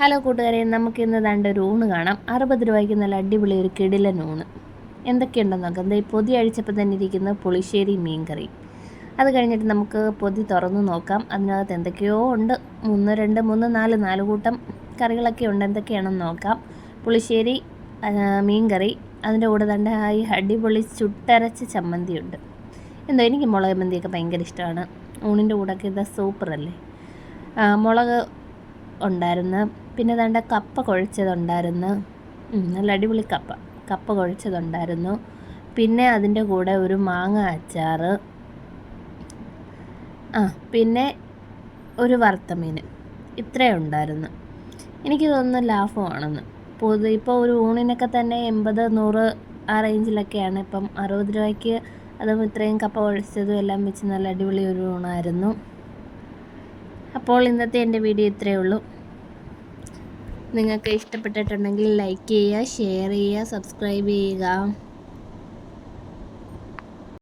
Hello കൂട്ടുകാരെ, നമുക്കിന്ന് ദാണ്ട് ഒരു ഊണ് കാണാം. 60 രൂപയ്ക്ക് നല്ല അടിപൊളി ഒരു കിടിലൻ ഊണ്. എന്തൊക്കെയുണ്ടെന്ന് നോക്കാം. ഈ പൊതി അഴിച്ചപ്പോൾ തന്നെ ഇരിക്കുന്ന പുളിശ്ശേരി മീൻകറി. അത് കഴിഞ്ഞിട്ട് നമുക്ക് പൊതി തുറന്ന് നോക്കാം. അതിനകത്ത് എന്തൊക്കെയോ ഉണ്ട്. 4 കൂട്ടം കറികളൊക്കെ ഉണ്ട്. എന്തൊക്കെയാണെന്ന് നോക്കാം. പുളിശ്ശേരി, മീൻകറി, അതിൻ്റെ കൂടെ തന്നെ ഈ അടിപൊളി ചുട്ടരച്ച ചമ്മന്തിയുണ്ട്. എന്തോ എനിക്ക് മുളക് മന്തിയൊക്കെ ഭയങ്കര ഇഷ്ടമാണ്. ഊണിൻ്റെ കൂടെയൊക്കെ ഇത് സൂപ്പറല്ലേ. മുളക് ഉണ്ടായിരുന്നു. പിന്നെ ദാണ്ട കപ്പ കുഴച്ചതുണ്ടായിരുന്നു. നല്ല അടിപൊളി കപ്പ കുഴച്ചതുണ്ടായിരുന്നു. പിന്നെ അതിൻ്റെ കൂടെ ഒരു മാങ്ങ അച്ചാർ, പിന്നെ ഒരു വറുത്ത മീൻ. ഇത്രയും ഉണ്ടായിരുന്നു. എനിക്ക് തോന്നുന്നു ലാഭമാണെന്ന്. ഇപ്പോൾ ഒരു ഊണിനൊക്കെ തന്നെ 80-100 ആ റേഞ്ചിലൊക്കെയാണ്. ഇപ്പം 60 രൂപയ്ക്ക് അതും ഇത്രയും കപ്പ കുഴച്ചതും എല്ലാം വെച്ച് നല്ല അടിപൊളി ഒരു ഊണായിരുന്നു. അപ്പോൾ ഇന്നത്തെ എൻ്റെ വീഡിയോ ഇത്രയേ ഉള്ളൂ. നിങ്ങൾക്ക് ഇഷ്ടപ്പെട്ടിട്ടുണ്ടെങ്കിൽ ലൈക്ക് ചെയ്യുക, ഷെയർ ചെയ്യുക, സബ്സ്ക്രൈബ് ചെയ്യുക.